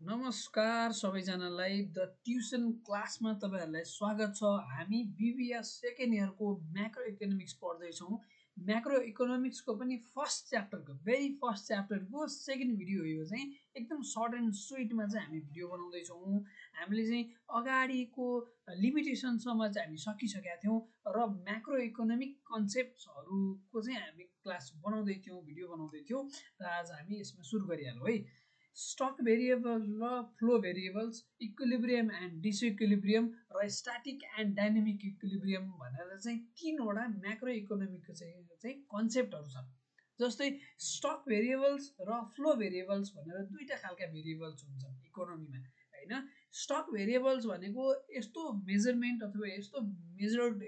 नमस्कार सबैजनालाई the tuition क्लासमा तपाईँहरूलाई स्वागत छ। हामी बिबिएस सेकेन्ड इयरको म्याक्रो इकोनोमिक्स पढ्दैछौँ। म्याक्रो इकोनोमिक्सको पनि फर्स्ट च्याप्टरको फर्स्ट च्याप्टरको सेकेन्ड भिडियो हो यो चाहिँ। एकदम सर्ट एन्ड स्विटमा चाहिँ हामी भिडियो बनाउँदैछौँ। हामीले चाहिँ अगाडिको लिमिटेसनसम्म चाहिँ हामी सकिसकेका थियौँ र म्याक्रो इकोनोमिक कन्सेप्ट्सहरूको चाहिँ हामी क्लास बनाउँदै थियौँ, भिडियो बनाउँदै थियौँ र आज हामी यसमा सुरु गरिहालौँ है। स्टक भेरिएबल र flow variables, equilibrium and disequilibrium र स्ट्याटिक एन्ड डाइनामिक इक्विलिब्रियम भनेर चाहिँ तीनवटा म्याक्रो इकोनोमिकको चाहिँ कन्सेप्टहरू छन्। जस्तै स्टक भेरिएबल्स र फ्लो भेरिएबल्स भनेर दुईवटा खालका भेरिएबल्स हुन्छन् इकोनोमीमा होइन। स्टक भेरिएबल्स भनेको यस्तो मेजरमेन्ट अथवा यस्तो मेजर्ड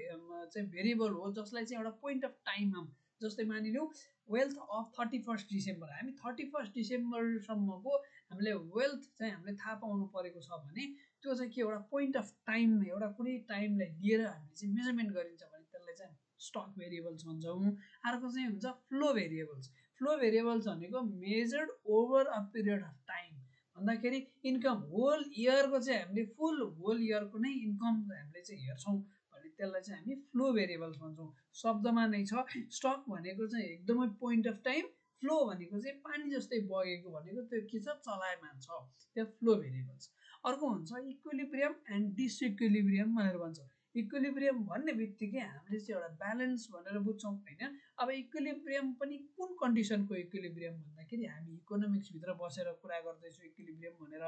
चाहिँ भेरिएबल हो जसलाई चाहिँ एउटा पोइन्ट अफ टाइममा, जस्तै मानिलिउँ वेल्थ अफ 31 डिसेम्बर, हामी 31 डिसेम्बरसम्मको हामीले वेल्थ चाहिँ हामीले थाहा पाउनु परेको छ भने त्यो चाहिँ के एउटा पोइन्ट अफ टाइम, एउटा कुनै टाइमलाई लिएर हामीले चाहिँ मेजरमेन्ट गरिन्छ भने त्यसलाई चाहिँ स्टक भेरिएबल्स भन्छौँ। अर्को चाहिँ हुन्छ फ्लो भेरिएबल्स। फ्लो भेरिएबल्स भनेको measured over a period of time, भन्दाखेरि इन्कम होल इयरको चाहिँ हामीले फुल होल इयरको नै इन्कम हामीले चाहिँ हेर्छौँ भने त्यसलाई चाहिँ हामी फ्लो भेरिएबल्स भन्छौँ। शब्दमा नै छ, स्टक भनेको चाहिँ एकदमै पोइन्ट अफ टाइम, फ्लो भनेको चाहिँ पानी जस्तै बगेको भनेको त्यो के छ, चलायमान छ, त्यो फ्लो भेरिएबल्स। अर्को हुन्छ इक्विलिब्रियम एन्ड डिसइक्विलिब्रियम भनेर भन्छ। इक्विलिब्रियम भन्ने बित्तिकै हामीले चाहिँ एउटा ब्यालेन्स भनेर बुझ्छौँ होइन। अब इक्विलिब्रियम पनि कुन कन्डिसनको इक्विलिब्रियम भन्दाखेरि हामी इकोनोमिक्सभित्र बसेर कुरा गर्दैछौँ इक्विलिब्रियम भनेर।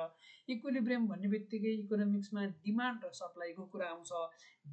इक्विलिब्रियम भन्ने बित्तिकै इकोनोमिक्समा डिमान्ड र सप्लाईको कुरा आउँछ।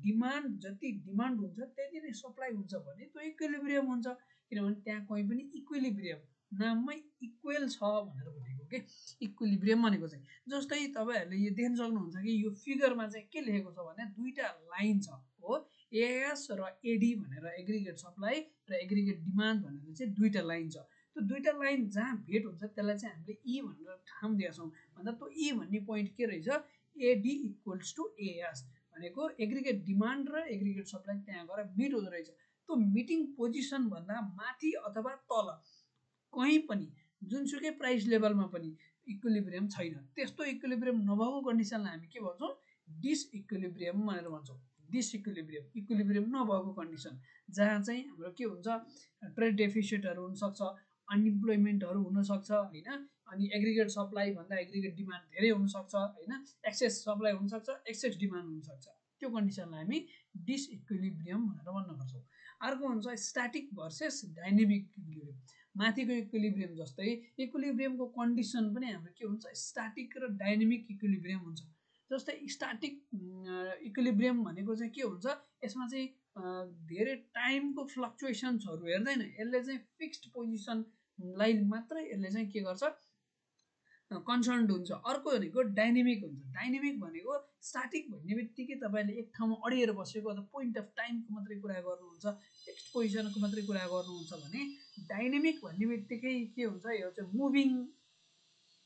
डिमान्ड जति डिमान्ड हुन्छ त्यति नै सप्लाई हुन्छ भने त्यो इक्विलिब्रियम हुन्छ, किनभने त्यहाँ कहीँ पनि इक्विलिब्रियम नाममै इक्वेल छ भनेर बुझेको के इक्विलिब्रियम भनेको चाहिँ। जस्तै तपाईँहरूले यो देख्न सक्नुहुन्छ कि यो फिगरमा चाहिँ के लेखेको छ भने दुईवटा लाइन छ हो, एएस र एडी भनेर एग्रिगेट सप्लाई र एग्रिगेट डिमान्ड भनेर चाहिँ दुईवटा लाइन छ। त्यो दुईवटा लाइन जहाँ भेट हुन्छ त्यसलाई चाहिँ हामीले ई भनेर ठाउँ दिएका छौँ। भन्दा त्यो ई भन्ने पोइन्ट के रहेछ, एडी इक्वल्स टु एएस भनेको एग्रिगेट डिमान्ड र एग्रिगेट सप्लाई त्यहाँ गएर मिट हुँदो रहेछ। त्यो मिटिङ पोजिसनभन्दा माथि अथवा तल कहीँ पनि जुनसुकै प्राइस लेभलमा पनि इक्विलिब्रियम छैन। त्यस्तो इक्विलिब्रियम नभएको कन्डिसनलाई हामी के भन्छौँ, डिसइक्विलिब्रियम भनेर भन्छौँ। डिसइक्विलिब्रियम, इक्विलिब्रियम नभएको कन्डिसन जहाँ चाहिँ हाम्रो के हुन्छ, ट्रेड डेफिसिटहरू हुनसक्छ, अनइम्प्लोइमेन्टहरू हुनसक्छ होइन, अनि एग्रिगेट सप्लाई भन्दा एग्रिगेट डिमान्ड धेरै हुनसक्छ होइन, एक्सेस सप्लाई हुनसक्छ, एक्सेस डिमान्ड हुनसक्छ। त्यो कन्डिसनलाई हामी डिसइक्विलिब्रियम भनेर भन्न सक्छौँ। अर्को हुन्छ स्ट्याटिक भर्सेस डाइनेमिक इक्विलिब्रियम। माथिको इक्विलिब्रियम जस्तै इक्विलिब्रियमको कन्डिसन पनि हाम्रो के हुन्छ, स्ट्याटिक र डाइनेमिक इक्विलिब्रियम हुन्छ। जस्तै स्ट्याटिक इक्विलिब्रियम भनेको चाहिँ के हुन्छ, यसमा चाहिँ धेरै टाइमको फ्लक्चुएसन्सहरू हेर्दैन, यसले चाहिँ फिक्स्ड पोजिसनलाई मात्रै यसले चाहिँ के गर्छ, कन्सर्न्ड हुन्छ। अर्को भनेको डाइनेमिक हुन्छ। डाइनेमिक भनेको स्ट्याटिक भन्ने बित्तिकै तपाईँले एक ठाउँमा अडिएर बसेको अथवा पोइन्ट अफ टाइमको मात्रै कुरा गर्नुहुन्छ, फिक्स्ड पोजिसनको मात्रै कुरा गर्नुहुन्छ भने डाइनेमिक भन्ने बित्तिकै के हुन्छ, यो चाहिँ मुभिङ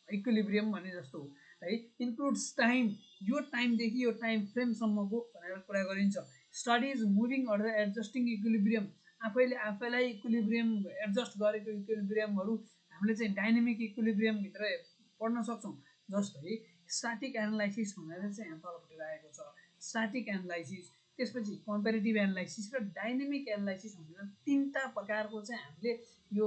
इक्विलिब्रियम भने जस्तो हो है, इन्क्लुड्स टाइम, यो टाइमदेखि यो टाइम फ्रेमसम्मको भनेर कुरा गरिन्छ। Studies moving or adjusting equilibrium, आफैलाई इक्विलिब्रियम एडजस्ट गरेको इक्विलिब्रियमहरू हामीले चाहिँ डाइनेमिक इक्विलिब्रियमभित्र पढ्न सक्छौँ। जस्तै स्ट्याटिक एनालाइसिस भनेर चाहिँ यहाँ तलपट्टि राखेको छ, स्ट्याटिक एनालाइसिस, त्यसपछि कम्पेरिटिभ एनालाइसिस र डाइनेमिक एनालाइसिस भनेर तीनवटा प्रकारको चाहिँ हामीले यो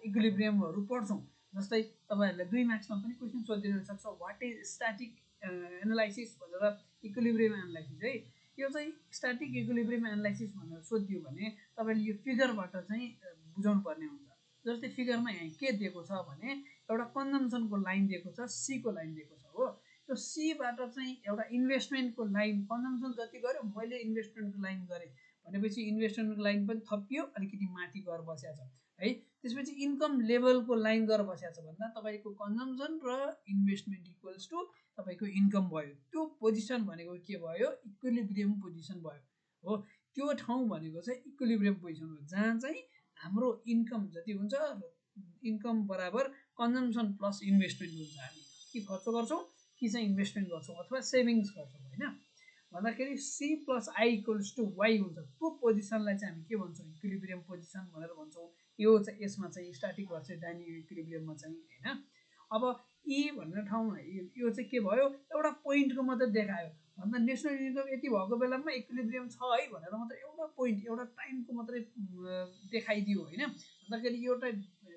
इक्विलिब्रियमहरू पढ्छौँ। जस्तै तपाईँहरूलाई 2 मार्क्समा पनि क्वेसन सोधिदिन सक्छ, वाट इज स्ट्याटिक एनालाइसिस भनेर इक्विलिब्रियम एनालाइसिस है। यो चाहिँ स्ट्याटिक इक्विलिब्रियम एनालाइसिस भनेर सोधियो भने तपाईँले यो फिगरबाट चाहिँ बुझाउनु पर्ने हुन्छ। जस्तै फिगरमा यहाँ के दिएको छ भने एउटा कन्जम्सनको लाइन दिएको छ, सीको लाइन दिएको छ हो। त्यो सीबाट चाहिँ एउटा इन्भेस्टमेन्टको लाइन, कन्जम्सन जति गर्यो मैले इन्भेस्टमेन्टको लाइन गरेँ भनेपछि इन्भेस्टमेन्टको लाइन पनि थपियो, अलिकति माथि गएर बसेको छ है। त्यसपछि इन्कम लेभलको लाइन गएर बसेको छ भन्दा तपाईँको कन्जम्सन र इन्भेस्टमेन्ट इक्वल्स टु तपाईँको इन्कम भयो। त्यो पोजिसन भनेको के भयो, इक्विलिब्रियम पोजिसन भयो हो। त्यो ठाउँ भनेको चाहिँ इक्विलिब्रियम पोजिसन हो, जहाँ चाहिँ हाम्रो इन्कम जति हुन्छ, इन्कम बराबर कन्जम्सन प्लस इन्भेस्टमेन्ट हुन्छ। हामी कि खर्च गर्छौँ कि चाहिँ इन्भेस्टमेन्ट गर्छौँ अथवा सेभिङ्स गर्छौँ होइन। भन्दाखेरि C plus I equals to Y हुन्छ। त्यो पोजिसनलाई चाहिँ हामी के भन्छौँ, इक्विलिब्रियम पोजिसन भनेर भन्छौँ। यो चाहिँ यसमा चाहिँ स्ट्याटिक भर्सेस डाइनेमिक इक्विलिब्रियममा चाहिँ होइन। अब ई भन्ने ठाउँमा यो चाहिँ के भयो, एउटा पोइन्टको मात्रै देखायो भन्दा नेसनल इन्कम यति भएको बेलामा इक्विलिब्रियम छ है भनेर मात्रै एउटा पोइन्ट एउटा टाइमको मात्रै देखाइदियो होइन, भन्दाखेरि एउटा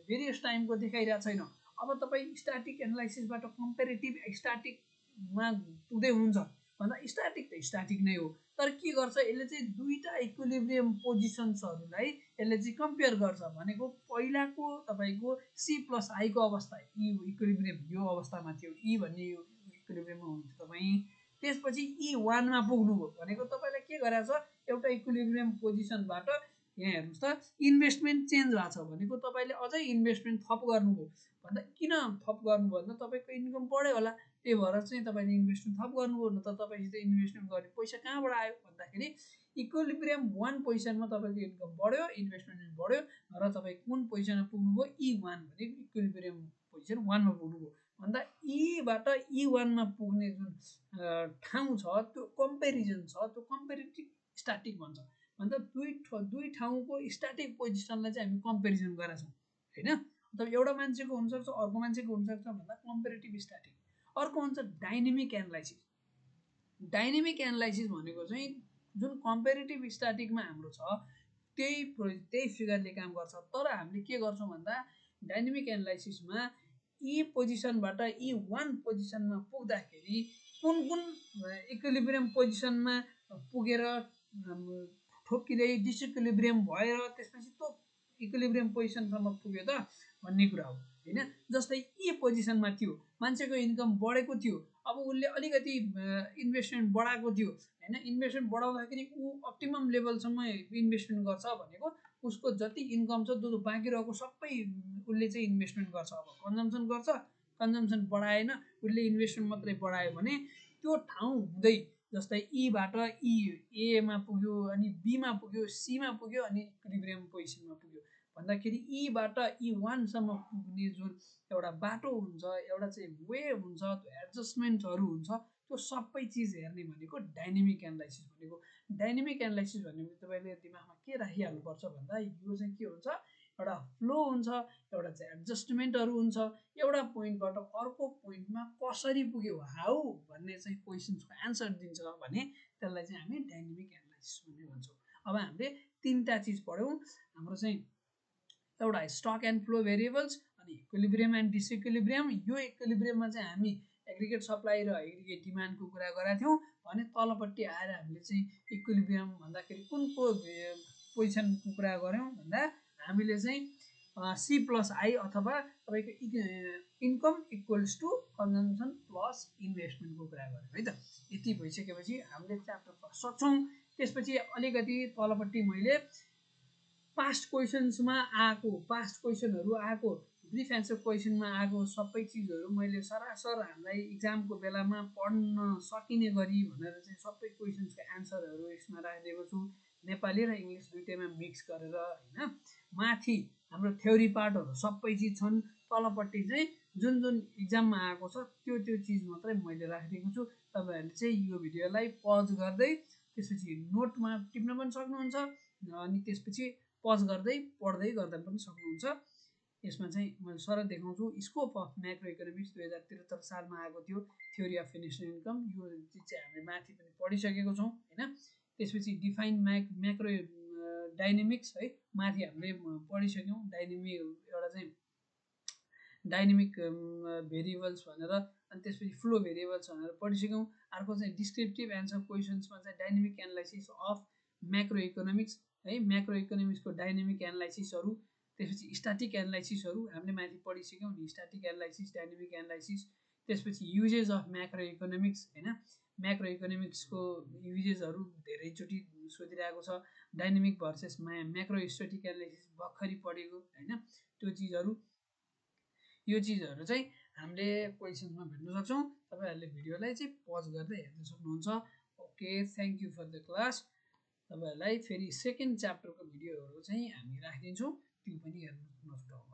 भेरियस टाइमको देखाइरहेको छैन। अब तपाईँ स्ट्याटिक एनालाइसिसबाट कम्पेरिटिभ स्ट्याटिकमा पुग्दै हुनुहुन्छ भन्दा स्ट्याटिक त स्ट्याटिक नै हो, तर के गर्छ यसले चाहिँ दुईवटा इक्विलिब्रियम पोजिसन्सहरूलाई यसले चाहिँ कम्पेयर गर्छ। भनेको पहिलाको तपाईँको सी प्लस आईको अवस्था ई इक्विलिब्रियम यो अवस्थामा थियो, ई भन्ने यो इक्विलिब्रियममा हुनुहुन्थ्यो तपाईँ, त्यसपछि ई वानमा पुग्नुभयो भनेको तपाईँलाई के गरेछ, एउटा इक्विलिब्रियम पोजिसनबाट यहाँ हेर्नुहोस् त इन्भेस्टमेन्ट चेन्ज भएको छ भनेको तपाईँले अझै इन्भेस्टमेन्ट थप गर्नुभयो भन्दा किन थप गर्नु भन्दा तपाईँको इन्कम बढ्यो होला, त्यही भएर चाहिँ तपाईँले इन्भेस्टमेन्ट थप गर्नुभयो। न त तपाईँसित इन्भेस्टमेन्ट गर्ने पैसा कहाँबाट आयो भन्दाखेरि इक्विलिब्रियम 1 पोजिसनमा तपाईँको इन्कम बढ्यो, इन्भेस्टमेन्ट बढ्यो र तपाईँ कुन पोजिसनमा पुग्नुभयो, E1 भनेको इक्विलिब्रियम पोजिसन 1मा पुग्नुभयो भन्दा ईबाट E1मा पुग्ने जुन ठाउँ छ त्यो कम्पेरिजन छ, त्यो कम्पेरिटिभ स्ट्याटिक भन्छ। भन्दा दुई ठाउँको स्ट्याटिक पोजिसनलाई चाहिँ हामी कम्पेरिजन गरेका छौँ होइन। मतलब एउटा मान्छेको हुनसक्छ अर्को मान्छेको हुनसक्छ भन्दा कम्पेरिटिभ स्ट्याटिक। अर्को हुन्छ डाइनेमिक एनालाइसिस। डाइनेमिक एनालाइसिस भनेको चाहिँ जुन कम्पेरिटिभ स्ट्याटिकमा हाम्रो छ त्यही फिगरले काम गर्छ, तर हामीले के गर्छौँ भन्दा डाइनेमिक एनालाइसिसमा ई पोजिसनबाट E1 पोजिसनमा पुग्दाखेरि कुन कुन इक्विलिब्रियम पोजिसनमा पुगेर ठोक्किँदै डिसइक्विलिब्रियम भएर त्यसपछि त्यो इक्विलिब्रियम पोजिसनसम्म पुग्यो त भन्ने कुरा हो होइन। जस्तै ई पोजिसनमा थियो, मान्छेको इन्कम बढेको थियो, अब उसले अलिकति इन्भेस्टमेन्ट बढाएको थियो होइन, इन्भेस्टमेन्ट बढाउँदाखेरि ऊ अप्टिमम लेभलसम्म इन्भेस्टमेन्ट गर्छ भनेको उसको जति इन्कम छ त्यो बाँकी रहेको सबै उसले चाहिँ इन्भेस्टमेन्ट गर्छ। अब कन्जम्सन गर्छ, कन्जम्सन बढाएन, उसले इन्भेस्टमेन्ट मात्रै बढायो भने त्यो ठाउँ हुँदै जस्तै ईबाट एमा पुग्यो, अनि बीमा पुग्यो, सीमा पुग्यो, अनि इक्विलिब्रियम पोजिसनमा पुग्यो भन्दाखेरि ईबाट E1सम्म पुग्ने जुन एउटा बाटो हुन्छ, एउटा चाहिँ वे हुन्छ, त्यो एडजस्टमेन्टहरू हुन्छ, त्यो सबै चिज हेर्ने भनेको डाइनेमिक एनालाइसिस भनेको। डाइनेमिक एनालाइसिस भनेको तपाईँले दिमागमा के राखिहाल्नुपर्छ भन्दा यो चाहिँ के हुन्छ, एउटा फ्लो हुन्छ, एउटा चाहिँ एडजस्टमेन्टहरू हुन्छ, एउटा पोइन्टबाट अर्को पोइन्टमा कसरी पुग्यो हाउ भन्ने चाहिँ क्वेसन्सको एन्सर दिन्छ भने त्यसलाई चाहिँ हामी डाइनेमिक एनालाइसिस भन्ने भन्छौँ। अब हामीले तिनवटा चिज पढ्यौँ, हाम्रो चाहिँ एउटा स्टक एन्ड फ्लो भेरिएबल्स, अनि इक्विलिब्रियम एन्ड डिसइक्विलिब्रियम। यो इक्विलिब्रियममा चाहिँ हामी एग्रिगेट सप्लाई र एग्रिगेट डिमान्डको कुरा गरेका थियौँ भने तलपट्टि आएर हामीले चाहिँ इक्विलिब्रियम भन्दाखेरि कुनको पोजिसनको कुरा गऱ्यौँ भन्दा हामीले चाहिँ सी प्लस आई अथवा तपाईँको income equals to consumption plus इन्भेस्टमेन्टको कुरा गऱ्यौँ है त। यति भइसकेपछि हामीले च्याप्टर फर्स्ट सक्छौँ। त्यसपछि अलिकति तलपट्टि मैले पास्ट क्वेसन्समा आएको, पास्ट क्वेसनहरू आएको, ब्रिफ एन्सर क्वेसनमा आएको सबै चिजहरू मैले सरासर हामीलाई इक्जामको बेलामा पढ्न सकिने गरी भनेर चाहिँ सबै क्वेसन्सको एन्सरहरू यसमा राखिदिएको छु, नेपाली र इङ्ग्लिस दुइटैमा मिक्स गरेर होइन। माथि हाम्रो थ्योरी पार्टहरू सबै चिज छन्, तलपट्टि चाहिँ जुन जुन इक्जाममा आएको छ त्यो चिज मात्रै मैले राखिदिएको छु। तपाईँहरूले चाहिँ यो भिडियोलाई पज गर्दै त्यसपछि नोटमा टिप्न पनि सक्नुहुन्छ, अनि त्यसपछि पज गर्दै पढ्दै गर्दा पनि सक्नुहुन्छ। यसमा चाहिँ मैले सरल देखाउँछु, स्कोप अफ म्याक्रो इकोनोमिक्स 2073 सालमा आएको थियो, थ्योरी अफ नेसनल इन्कम, यो चिज चाहिँ हामीले माथि पनि पढिसकेको छौँ होइन। त्यसपछि डिफाइन म्याक्रो डाइनेमिक्स है, माथि हामीले पढिसक्यौँ। डाइनेमिक एउटा चाहिँ डाइनेमिक भेरिएबल्स भनेर, अनि त्यसपछि फ्लो भेरिएबल्स भनेर पढिसक्यौँ। अर्को चाहिँ डिस्क्रिप्टिभ एन्सर क्वेसन्समा चाहिँ dynamic analysis of macro economics है, म्याक्रो इकोनोमिक्सको डाइनेमिक एनालाइसिसहरू। त्यसपछि स्ट्याटिक एनालाइसिसहरू हामीले माथि पढिसक्यौँ नि, स्ट्याटिक एनालाइसिस, डाइनेमिक एनालाइसिस। त्यसपछि युजेस अफ म्याक्रो इकोनोमिक्स होइन, म्याक्रो इकोनोमिक्सको युजेसहरू धेरैचोटि सोधिरहेको छ, dynamic versus macro static analysis भर्खरै पढेको होइन। त्यो चिजहरू, यो चिजहरू चाहिँ हामीले क्वेसन्समा भेट्न सक्छौँ। तपाईँहरूले भिडियोलाई चाहिँ पज गर्दै हेर्न सक्नुहुन्छ। Okay, thank you for the class. तपाईँहरूलाई फेरि सेकेन्ड च्याप्टरको भिडियोहरू चाहिँ हामी राखिदिन्छौँ, त्यो पनि हेर्नु नछुटाउनु।